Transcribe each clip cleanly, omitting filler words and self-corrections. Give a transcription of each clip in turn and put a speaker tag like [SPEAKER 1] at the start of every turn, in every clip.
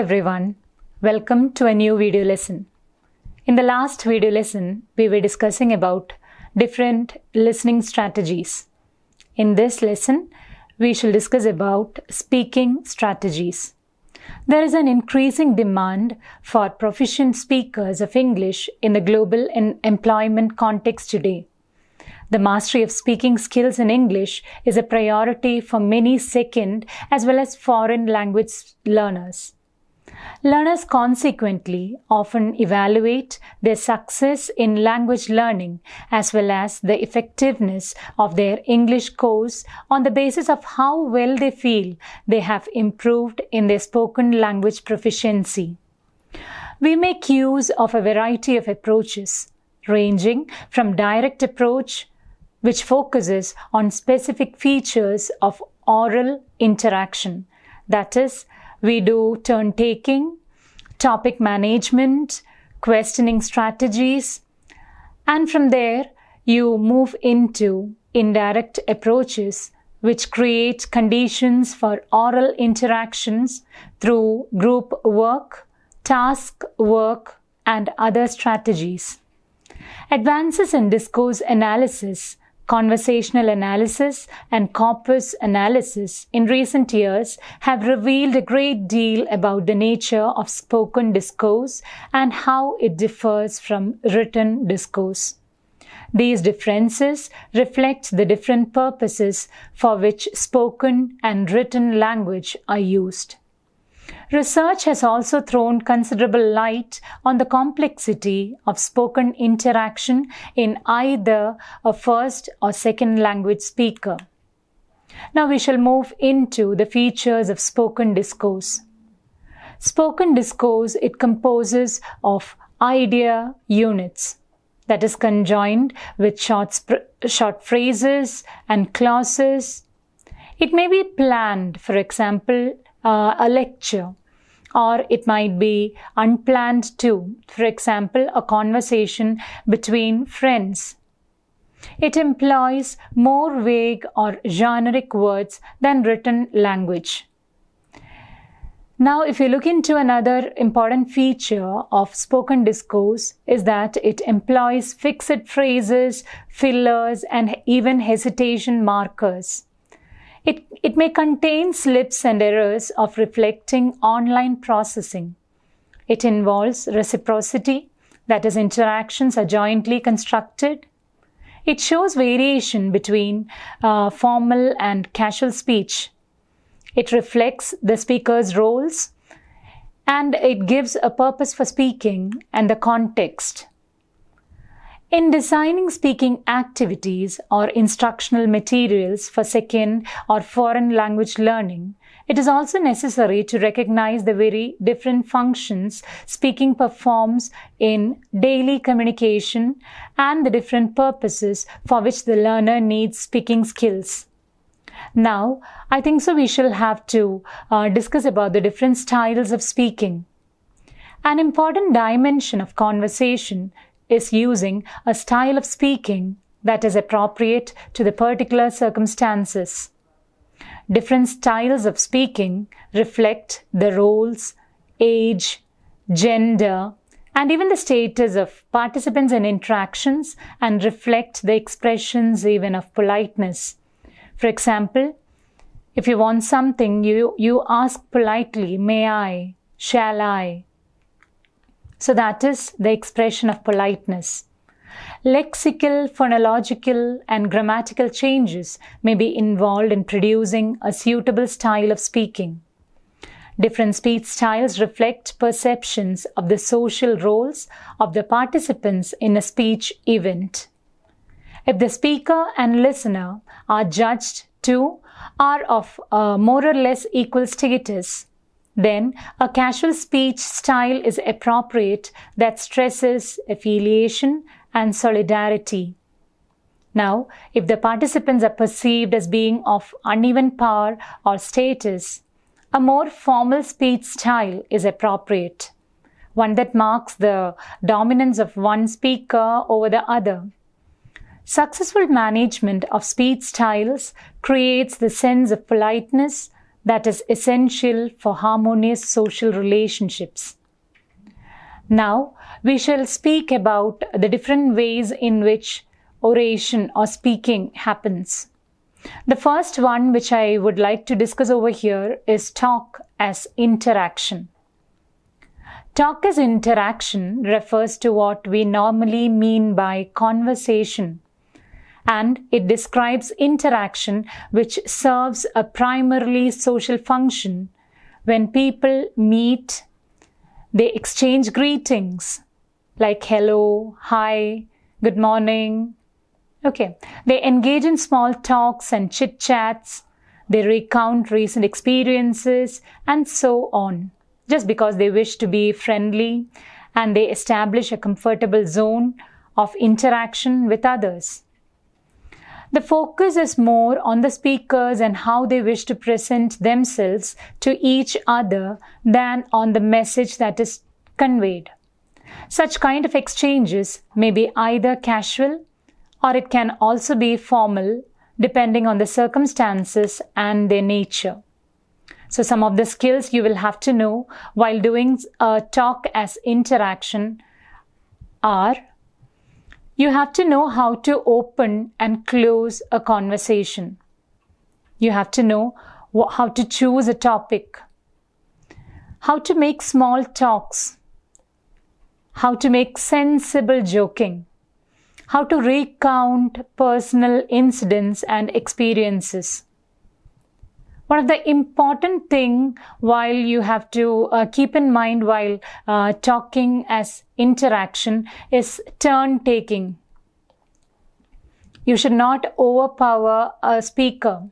[SPEAKER 1] everyone, welcome to a new video lesson. In the last video lesson, we were discussing about different listening strategies. In this lesson, we shall discuss about speaking strategies. There is an increasing demand for proficient speakers of English in the global employment context today. The mastery of speaking skills in English is a priority for many second as well as foreign language learners. Learners consequently often evaluate their success in language learning as well as the effectiveness of their English course on the basis of how well they feel they have improved in their spoken language proficiency. We make use of a variety of approaches, ranging from direct approach, which focuses on specific features of oral interaction, that is, we do turn-taking, topic management, questioning strategies, and from there you move into indirect approaches which create conditions for oral interactions through group work, task work, and other strategies. Advances in discourse analysis, conversational analysis, and corpus analysis in recent years have revealed a great deal about the nature of spoken discourse and how it differs from written discourse. These differences reflect the different purposes for which spoken and written language are used. Research has also thrown considerable light on the complexity of spoken interaction in either a first or second language speaker. Now we shall move into the features of spoken discourse. Spoken discourse, it composes of idea units, that is conjoined with short phrases and clauses. It may be planned, for example, a lecture, or it might be unplanned too, for example, a conversation between friends. It employs more vague or generic words than written language. Now, if you look into another important feature of spoken discourse is that it employs fixed phrases, fillers, and even hesitation markers. It may contain slips and errors of reflecting online processing. It involves reciprocity, that is, interactions are jointly constructed. It shows variation between formal and casual speech. It reflects the speaker's roles, and it gives a purpose for speaking and the context. In designing speaking activities or instructional materials for second or foreign language learning, it is also necessary to recognize the very different functions speaking performs in daily communication and the different purposes for which the learner needs speaking skills. Now, I think so we shall have to discuss about the different styles of speaking. An important dimension of conversation is using a style of speaking that is appropriate to the particular circumstances. Different styles of speaking reflect the roles, age, gender, and even the status of participants in interactions and reflect the expressions even of politeness. For example, if you want something, you ask politely, may I, shall I? So that is the expression of politeness. Lexical, phonological, and grammatical changes may be involved in producing a suitable style of speaking. Different speech styles reflect perceptions of the social roles of the participants in a speech event. If the speaker and listener are judged to are of more or less equal status, then a casual speech style is appropriate that stresses affiliation and solidarity. Now, if the participants are perceived as being of uneven power or status, a more formal speech style is appropriate, one that marks the dominance of one speaker over the other. Successful management of speech styles creates the sense of politeness, that is essential for harmonious social relationships. Now, we shall speak about the different ways in which oration or speaking happens. The first one which I would like to discuss over here is talk as interaction. Talk as interaction refers to what we normally mean by conversation, and it describes interaction which serves a primarily social function. When people meet, they exchange greetings like hello, hi, good morning. Okay, they engage in small talks and chit-chats, they recount recent experiences and so on, just because they wish to be friendly, and they establish a comfortable zone of interaction with others. The focus is more on the speakers and how they wish to present themselves to each other than on the message that is conveyed. Such kind of exchanges may be either casual or it can also be formal, depending on the circumstances and their nature. So some of the skills you will have to know while doing a talk as interaction are: you have to know how to open and close a conversation. You have to know how to choose a topic, how to make small talks, how to make sensible joking, how to recount personal incidents and experiences. One of the important things while you have to keep in mind while talking as interaction is turn taking. You should not overpower a speaker.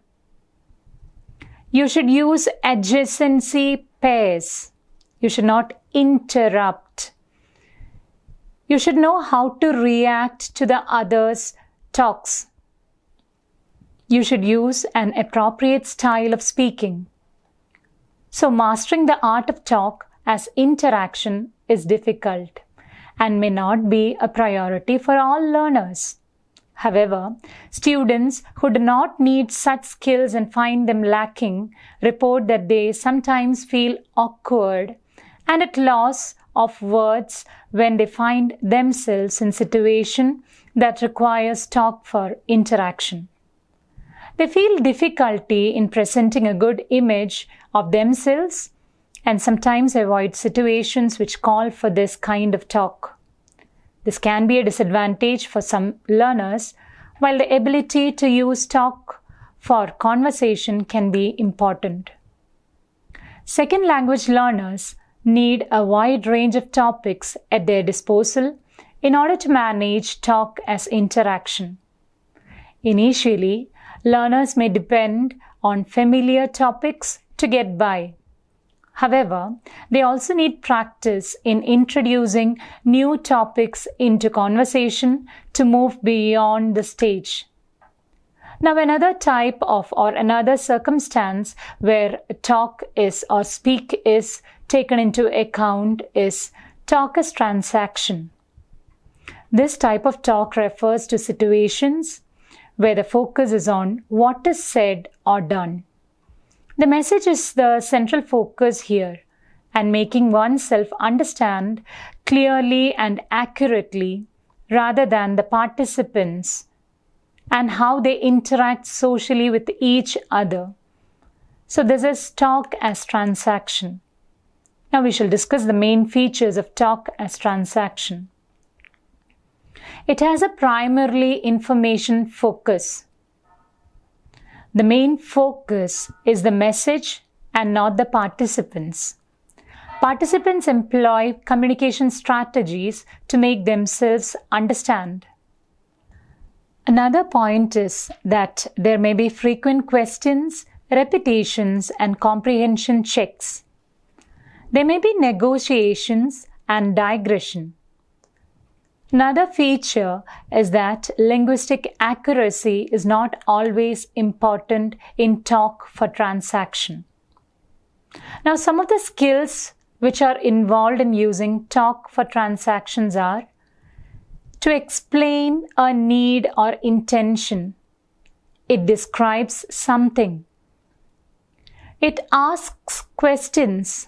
[SPEAKER 1] You should use adjacency pairs. You should not interrupt. You should know how to react to the other's talks. You should use an appropriate style of speaking. So mastering the art of talk as interaction is difficult and may not be a priority for all learners. However, students who do not need such skills and find them lacking report that they sometimes feel awkward and at loss of words when they find themselves in situation that requires talk for interaction. They feel difficulty in presenting a good image of themselves and sometimes avoid situations which call for this kind of talk. This can be a disadvantage for some learners, while the ability to use talk for conversation can be important. Second language learners need a wide range of topics at their disposal in order to manage talk as interaction. Initially, learners may depend on familiar topics to get by. However, they also need practice in introducing new topics into conversation to move beyond the stage. Now, another type of or another circumstance where talk is or speak is taken into account is talk as transaction. This type of talk refers to situations where the focus is on what is said or done. The message is the central focus here, and making oneself understand clearly and accurately rather than the participants and how they interact socially with each other. So this is talk as transaction. Now we shall discuss the main features of talk as transaction. It has a primarily information focus. The main focus is the message and not the participants. Participants employ communication strategies to make themselves understand. Another point is that there may be frequent questions, repetitions, and comprehension checks. There may be negotiations and digression. Another feature is that linguistic accuracy is not always important in talk for transaction. Now, some of the skills which are involved in using talk for transactions are to explain a need or intention. It describes something. It asks questions.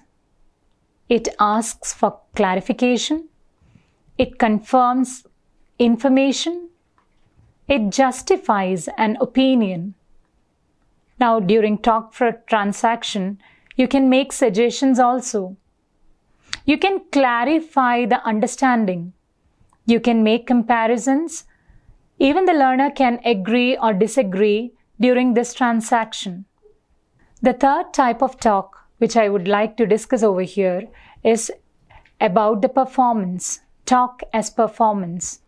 [SPEAKER 1] It asks for clarification. It confirms information. It justifies an opinion. Now, during talk for a transaction, you can make suggestions also. You can clarify the understanding. You can make comparisons. Even the learner can agree or disagree during this transaction. The third type of talk, which I would like to discuss over here, is about the performance. Talk as performance.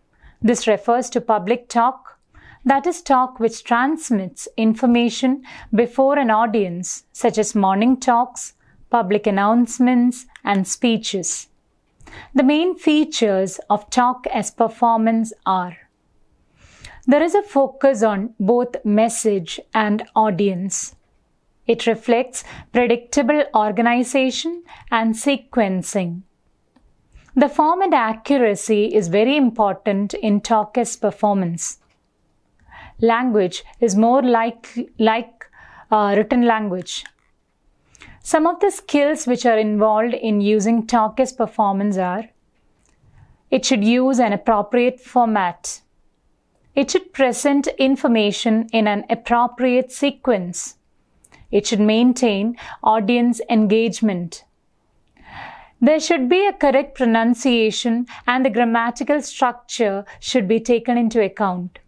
[SPEAKER 1] This refers to public talk, that is, talk which transmits information before an audience, such as morning talks, public announcements, and speeches. The main features of talk as performance are: there is a focus on both message and audience. It reflects predictable organization and sequencing. The form and accuracy is very important in talk as performance. Language is more like written language. Some of the skills which are involved in using talk as performance are: it should use an appropriate format. It should present information in an appropriate sequence. It should maintain audience engagement. There should be a correct pronunciation and the grammatical structure should be taken into account.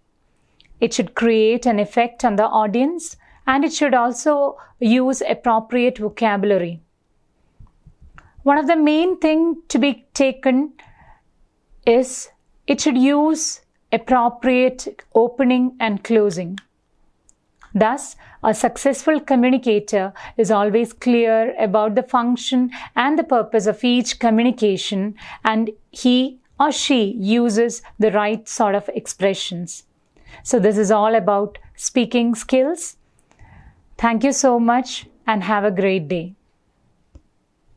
[SPEAKER 1] It should create an effect on the audience and it should also use appropriate vocabulary. One of the main things to be taken is it should use appropriate opening and closing. Thus, a successful communicator is always clear about the function and the purpose of each communication, and he or she uses the right sort of expressions. So this is all about speaking skills. Thank you so much and have a great day.